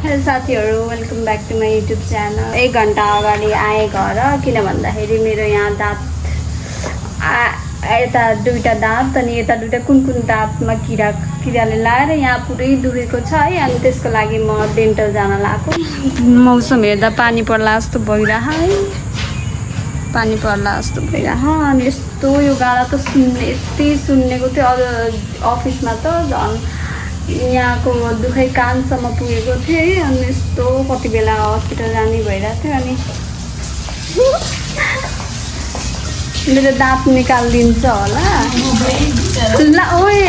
Hello साथीहरू, welcome back to my YouTube channel. 1 घन्टा अगाडि आएँ घर। किन भन्दाखेरि मेरो यहाँ दाँत यता दुईवटा दाँत अनि यता दुईवटा कुन दाँतमा किराले लाएर यहाँ पुरै दुखेको छ है। अनि त्यसको लागि म डेन्टल जान लागेको। मौसम हेर्दा पानी पर्ला जस्तो भइरह है, पानी पर्ला जस्तो भइरह। अनि यस्तो यो गाडा त यति सुन्नेको थियो अफिसमा त झन् यहाँको दुखै कानसम्म पुगेको थियो है। अनि यस्तो कति बेला हस्पिटल जाने भइरहेको थियो। अनि मेरो दाँत निकालिदिन्छ होला ल। ओए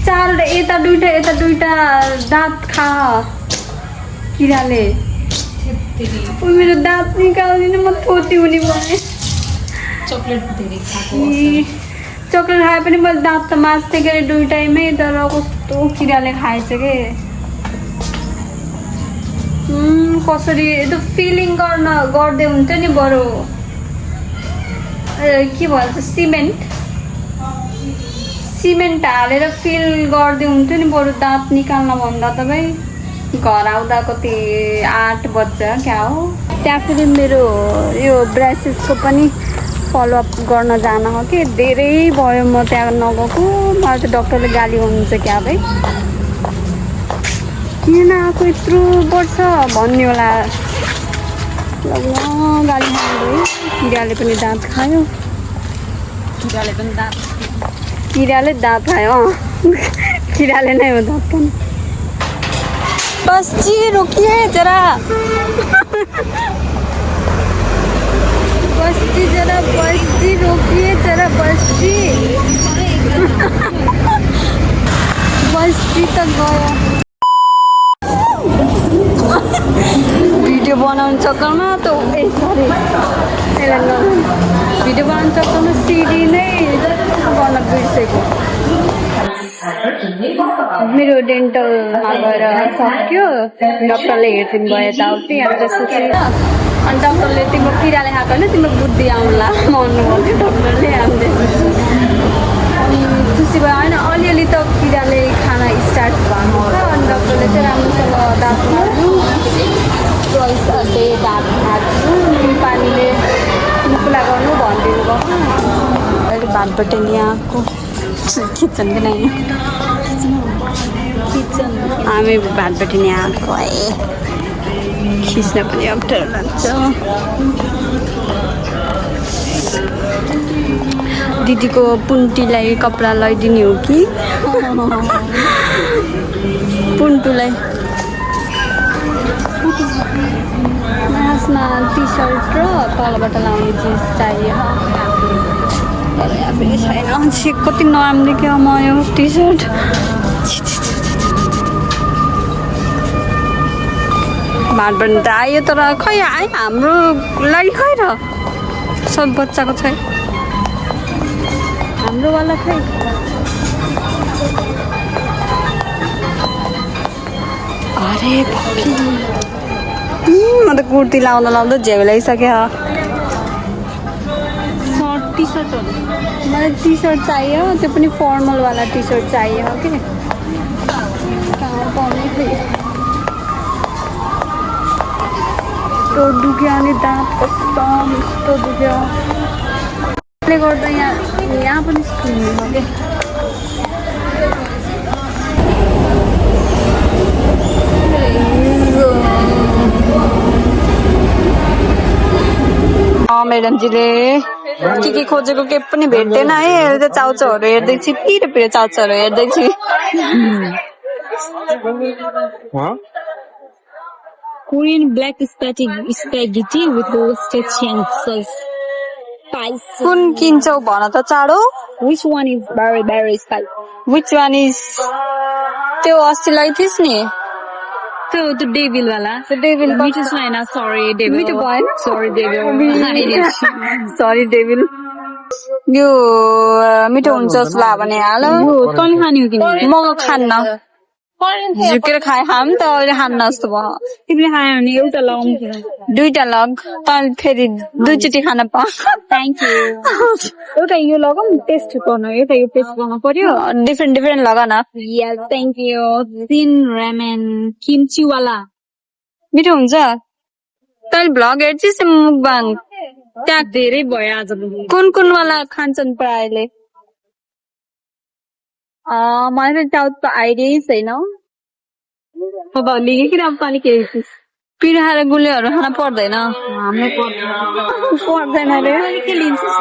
चारवटा यता दुईटा दाँत खा किराले। मेरो दाँत निकालिदिनु, म थोती हुने भएँ। चक्लेट खाए पनि मैले दाँत त माझ्थेँ के अरे दुईटैमै, तर कस्तो किराले खाएछ के। कसरी त्यो फिलिङ गर्दै हुन्छ नि बरु के भन्छ सिमेन्ट हालेर फिल गर्दै हुन्छ नि बरु दाँत निकाल्न भन्दा त भाइ। घर आउँदा कति 8 बज्छ क्या हो। त्यहाँ फेरि मेरो यो ब्रेसेसको पनि फलोअप गर्न जान हो कि। धेरै भयो म त्यहाँ नगएको। मलाई चाहिँ डक्टरले गाली गर्नुहुन्छ क्या भाइ, किन आएको यत्रो वर्ष भन्ने होला। गाली खानु है। किराले पनि दाँत खायो, किराले दाँत खायो। किराले नै हो दाँत खानु। बस जी रुकिए जरा, बस जी रोकिए जरा, बस जी त गयो। भिडियो बनाउने चक्करमा त भिडियो बनाउने चक्करमा सिडी नै गर्न बिर्सेको। मेरो डेन्टलमा गएर सक्यो, डक्टरले हेरिदिनु भयो यताउति। अनि त्यसपछि अनि डक्टरले तिम्रो किराले खाएको होइन, तिम्रो बुद्धि आउला भन्नुभयो डक्टरले। अनि त्यसपछि अनि खुसी भयो होइन। अलिअलि त किराले खान स्टार्ट भएको छ। अनि डक्टरले चाहिँ राम्रोसँग दाँत मार्नु, दाँत खाँच्नु, पानीले मुकुला गर्नु भनिदिनु भयो। अहिले भातबाट यहाँको किचन पनि होइन, हामी भातबाट यहाँको आए। खिच्न पनि अप्ठ्यारो लाग्छ। दिदीको पुन्टीलाई कपडा लगाइदिने हो कि पुन्टुलाई। लास्टमा टी सर्ट र तलबाट लाउने जिन्स चाहियो। तर यहाँ फेरि छैन। कति नराम्रो क्या म यो टी सर्ट। भातबाट त आयो तर खै आयो हाम्रो लागि खै र सब बच्चाको छै हाम्रोवाला खै। अरे म त कुर्ती लाउँदा झ्याउलाइसक्यो। सर्ट टी सर्टहरू मलाई टी सर्ट चाहियो, त्यो पनि फर्मलवाला टी सर्ट चाहियो कि। कहाँ पाउने फेरि यस्तो दुख्यो। अनि दाँत कसम यस्तो दुख्यो। त्यसले गर्दा यहाँ पनि सुन्ने हो कि। म्याडमजीले के खोजेको के पनि भेट्दैन है। अहिले त चाउचाउहरू हेर्दैछु, पिरो चाउचाउहरू हेर्दैछु। Korean black spaghetti with roasted chances. कुन किन्छौ भन त चाँडो। Which one is very spicy? Which one is त्यो अस्ति लगाइथिस् नि त्यो डेभिल वाला। डेभिल मिठो छैन। Sorry devil. मिठो भएन। Sorry devil. Sorry devil. यो मिठो हुन्छ जस्तो लाग्यो भने हाल। तँ खाने हो कि म खान्न। झुकेर खाए खाम त अहिले खान्न जस्तो भयो तिमीले खायो भने एउटा लगाउँथ्यो दुईटा लग तैँले फेरि दुईचोटि खान पाऊ थ्याङ्क यू एउटा यो लगाउँ टेस्ट गर्नु एउटा यो टेस्ट गर्नु पर्यो डिफ्रेन्ट डिफ्रेन्ट लगा न यस थ्याङ्क यू सिन रामेन किम्ची वाला मिठो हुन्छ तैँले भ्लग हेर्छिस् मुकबाङ त्यहाँ धेरै भयो आज कुन वाला खान्छन् प्रायले मलाई त चाउत आइडियै छैन अब लिएकिन अब तैँले के हेर्छिस् पिरो खाएर गुलियोहरू खान पर्दैन हाम्रो पर्दैन रे के लिन्छस्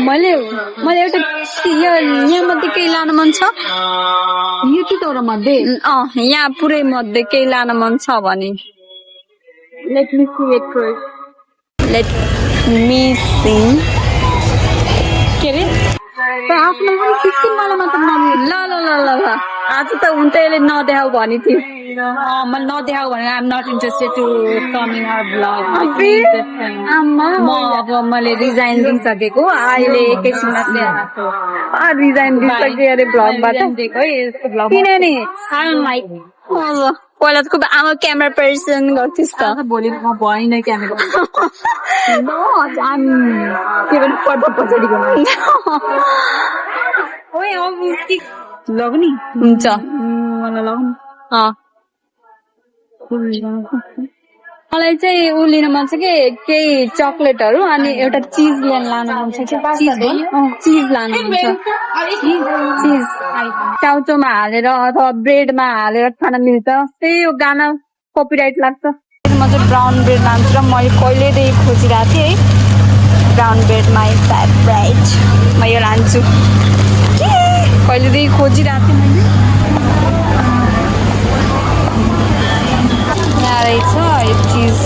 मैले एउटा यहाँ मध्ये केही लान मन छ यो के तर मध्ये यहाँ पुरै मध्ये केही लान मन छ भने let me see it first let me see के रे आफ्नो पनि 16 वाला मात्र ल ल ल ल ल आज त हुन्छ यसले नदेखाऊ भने थियो मैले नदेखाऊ भने I am not interested to come in our blog म अब मैले रिजाइन दिइसकेको अहिले एकैछिनमा रिजाइन दिइसके अरे ब्लगबाट किन नि आई डोन्ट लाइक पहिला त आमा क्यामेरा पर्सन गर्थिस् त भोलि म भएन क्यामेरा के भने पर्दा पछाडिको ओए अब लग नि हुन्छ मलाई लग मलाई चाहिँ उ लिन मन छ कि केही चक्लेटहरू अनि एउटा चिज लान मन छ चिज लानु मन छ चिज चाउचोमा हालेर अथवा ब्रेडमा हालेर खान मिल्छ त्यही यो गाना कपिराइट लाग्छ म चाहिँ ब्राउन ब्रेड लान्छु र मैले कहिलेदेखि खोजिरहेको थिएँ है ब्राउन ब्रेड माई फेभरेट म यो लान्छु कहिलेदेखि खोजिरहेको थिएँ मैले यहाँ रहेछ यो चिज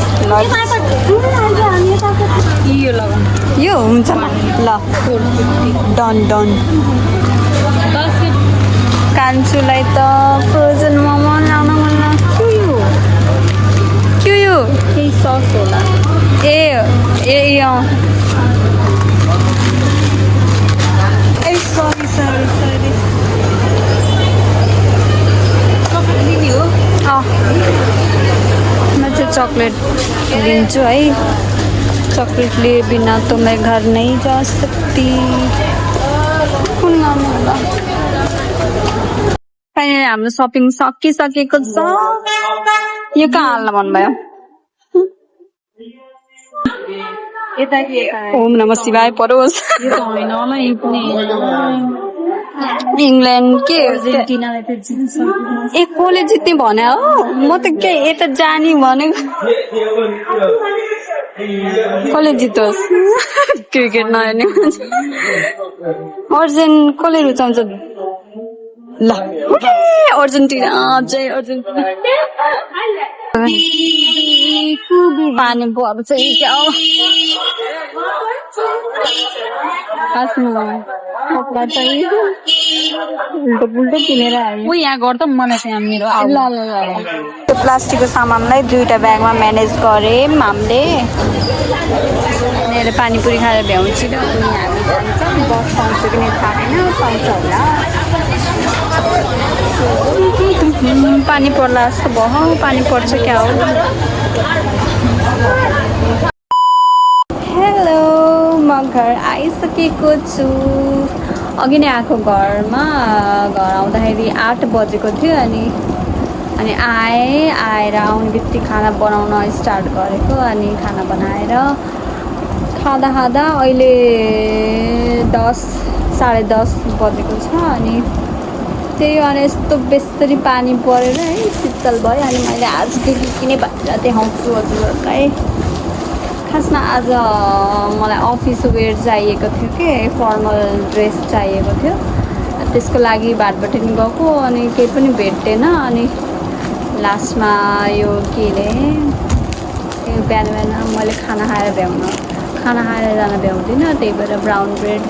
यो लगाउँ यो हुन्छ ल डन डन कान्छुलाई त फ्रोजन मोमो ल्याउन मन लाग्छ के यो केही सस होला ए ए सरी सरी सरी मैं तो चॉकलेट लिंचू है चॉकलेट लिए बिना तो मैं घर नहीं जा सकती फाइनली हाम्रो शपिङ सकिसकेको छ यो कहाँ हाल्न मन भयो ओम नमः शिवाय परोस् इंग्लैंड के एक कोले जित्ने भन्यो हो म त के यता जानी भनेको कसले जितोस् क्रिकेट नहेर्ने अर्जेन्ट कसले रुचाउँछ ल अर्जेन्टिना जय अर्जेन्टिना पानी पर्छ क्या उल्टो पुल्टो किनेर आयो यहाँ गर्दा मलाई चाहिँ मेरो ल ल ल त्यो प्लास्टिकको सामानलाई दुईटा ब्यागमा म्यानेज गरेँ हामीले मेरो पानीपुरी खाएर भ्याउँछु र अनि हामी जान्छौँ बस पाउँछ कि नै थाहा छैन पाउँछ होला पानी पर्ला जस्तो भयो पानी पर्छ क्या हो हेलो म घर आइसकेको छु अघि नै आएको घरमा घर आउँदाखेरि 8 बजेको थियो अनि आएर आउने बित्तिकै खाना बनाउन स्टार्ट गरेको अनि खाना बनाएर खाँदा अहिले 10 साढे 10 बजेको छ अनि त्यही अनि यस्तो बेस्तरी पानी परेर है शीतल भयो अनि मैले आजदेखि किने भनेर देखाउँछु हजुरहरूलाई खासमा आज मलाई अफिस वेयर चाहिएको थियो कि फर्मल ड्रेस चाहिएको थियो त्यसको लागि भाटबटेनी गएको अनि केही पनि भेटेन अनि लास्टमा यो के अरे बिहान मैले खाना खाएर जान भ्याउँदिनँ त्यही भएर ब्राउन ब्रेड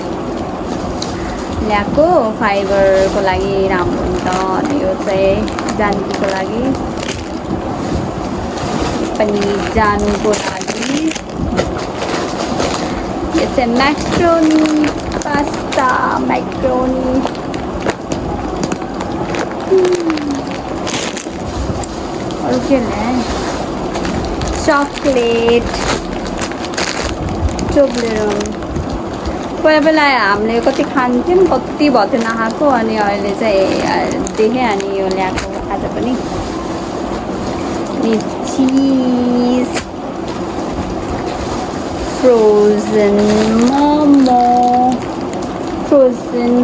ल्याएको फाइबरको लागि राम्रो हुन्छ अनि यो चाहिँ जानुको लागि पनि जानुको लागि यो चाहिँ म्याक्रोनी पास्ता म्याक्रोनी अरू के ल्याएँ चक्लेट टोब्लेरोन पहिला पहिला हामीले कति खान्थ्यौँ कति भयो थियो नखाएको अनि अहिले चाहिँ देखेँ अनि यो ल्याएको आज पनि अनि चिज frozen momo frozen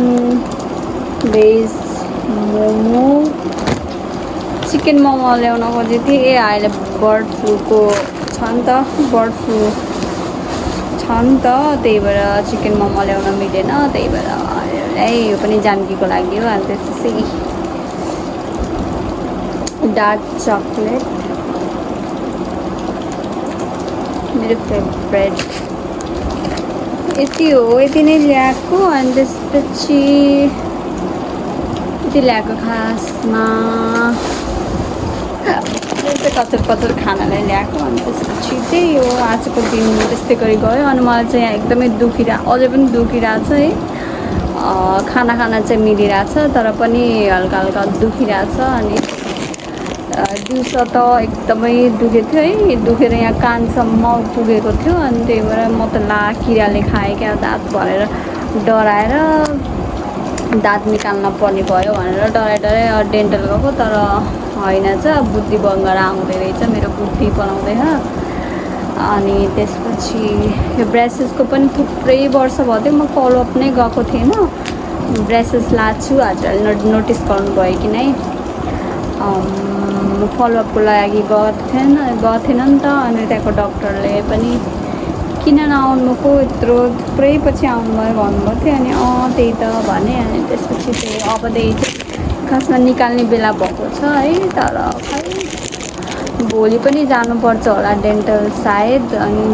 veg momo chicken momo ल्याउन खोजेको थिएँ अहिले बर्ड फ्लूको छ नि त बर्ड फ्लू छ नि त त्यही भएर चिकन मोमो ल्याउन मिलेन त्यही भएर यो पनि जानकीको लागि हो अनि त्यसपछि डार्क चक्लेट मेरो फेभरेट यति हो यति नै ल्याएको अनि त्यसपछि यति ल्याएको खासमा कचर कचर खानालाई ल्याएको अनि त्यसपछि त्यही हो आजको दिन त्यस्तै गरी गयो अनि मलाई चाहिँ यहाँ एकदमै अझै पनि दुखिरहेछ है खाना खाना चाहिँ मिलिरहेछ तर पनि हल्का हल्का दुखिरहेछ अनि दिउँसो त एकदमै दुखेको थियो है दुखेर यहाँ कानसम्म पुगेको थियो अनि त्यही भएर म त किराले खाएँ क्या दाँत भरेर डराएर दाँत निकाल्न पर्ने भयो भनेर डराइ डेन्टल गएको तर होइन चाहिँ बुद्धि बङ्गर आउँदै रहेछ मेरो बुद्धि बनाउँदै अनि त्यसपछि यो ब्रेसेसको पनि थुप्रै वर्ष भयो थियो म फलोअप नै गएको थिएन ब्रेसेस लाछु हजुरहरूले नोटिस गर्नुभयो कि नै फलोअपको लागि गएको थिएन नि त अनि त्यहाँको डक्टरले पनि किन नआउनुको यत्रो थुप्रै पछि आउनुभयो भन्नुभएको थियो अनि त्यही त भने अनि त्यसपछि चाहिँ अबदेखि चाहिँ खासमा निकाल्ने बेला भएको छ है तर खै भोलि पनि जानुपर्छ होला डेन्टल सायद अनि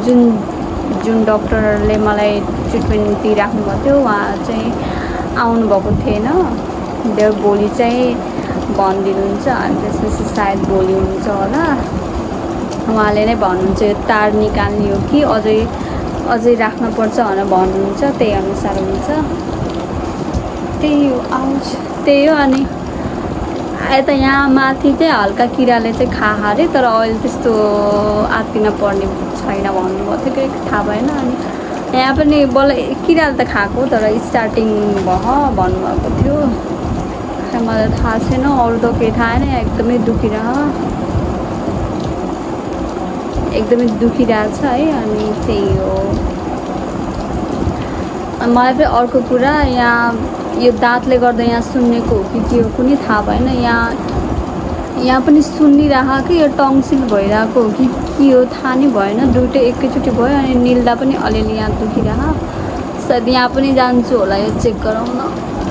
जुन डक्टरले मलाई ट्रिटमेन्ट दिइराख्नुभएको थियो उहाँ चाहिँ आउनुभएको थिएन भोलि चाहिँ भनिदिनुहुन्छ अनि त्यसपछि सायद भोलि हुन्छ होला उहाँले नै भन्नुहुन्छ यो तार निकाल्ने हो कि अझै राख्नुपर्छ भनेर भन्नुहुन्छ त्यही अनुसार हुन्छ त्यही हो त्यही हो अनि यता यहाँ माथि चाहिँ हल्का किराले चाहिँ खा अरे तर अहिले त्यस्तो आत्तिन पर्ने छैन भन्नुभएको थियो कि थाहा भएन अनि यहाँ पनि बल्ल किराले त खाएको तर स्टार्टिङ भयो भन्नुभएको थियो मलाई थाहा छैन अरू त केही थाहा छैन एकदमै दुखिरहेछ है अनि त्यही हो मलाई पनि अर्को कुरा यहाँ यो दाँतले गर्दा यहाँ सुन्नेको हो कि के हो कुनै थाहा भएन यहाँ पनि सुनिरहेको कि यो टङ्सिल भइरहेको हो कि के हो थाहा नै भएन दुइटै एकैचोटि भयो अनि निल्दा पनि अलिअलि यहाँ दुखिरहेको सायद यहाँ पनि जान्छु होला यो चेक गराउन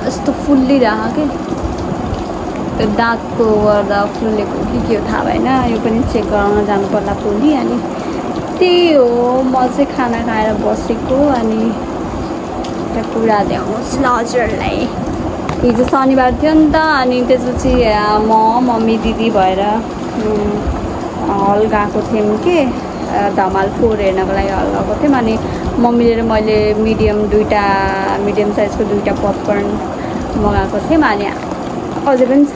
यस्तो फुल्लिरहेको कि त्यो दाँतको गर्दा फुलेको कि के हो थाहा भएन यो पनि चेक गराउन जानु पर्ला भोलि अनि त्यही हो म चाहिँ खाना खाएर बसेको अनि एउटा कुरा देखाउँछु ल हजुरहरूलाई हिजो शनिबार थियो नि त अनि त्यसपछि मम्मी दिदी भएर हल गएको थियौँ कि धमाल 4 हेर्नको लागि हल गएको थियौँ अनि मम्मीले र मैले मिडियम साइजको दुईवटा पपकर्न मगाएको थियौँ अनि अझै पनि छ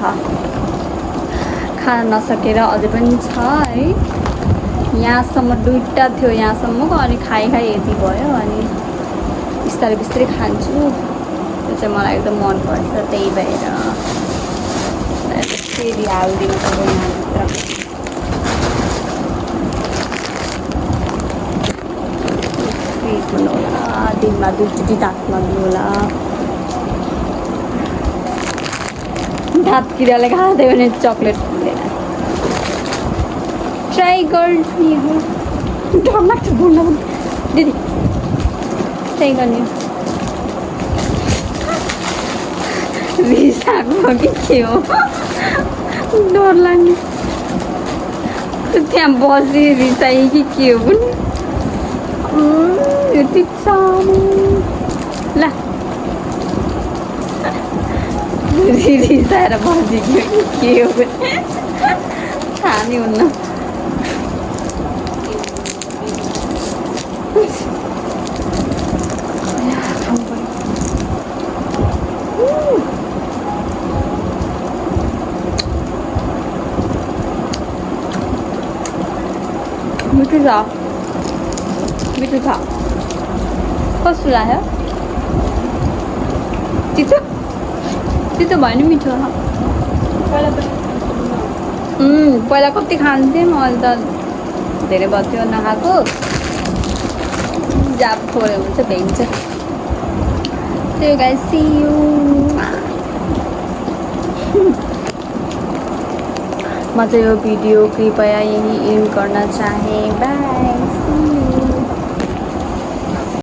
खान नसकेर अझै पनि छ है यहाँसम्म दुईवटा थियो यहाँसम्मको अनि खाइ यति भयो अनि बिस्तारै खान्छु त्यो चाहिँ मलाई एकदम मनपर्छ त्यही भएर फेरि हालिदिनु पर्यो यहाँभित्र दिनमा 2 चोटि दाँतमा दिनु होला दाँत किराले खाँदै भने चक्लेट हुँदैन ट्राई गर्ने हो डर लाग्छ बोल्न पनि दिदी ट्राई गर्ने रिसाएको कि के हो डर लाग्ने त्यहाँ बसी रिसाएँ कि के हो पनि यति सानो ल रिसाएर बसेको कि के हो भने थाहा नै हुन्न मिठो छ मिठो छ कस्तो लाग्यो चितो चितो भयो नि मिठो पहिला कति खान्थेँ म अहिले त धेरै भयो थियो नखाएको जाप थोरै हुन्छ भ्याइन्छ त्यो गाइस सी यू म चाहिँ यो भिडियो कृपया यही एन्ड गर्न चाहेँ बाई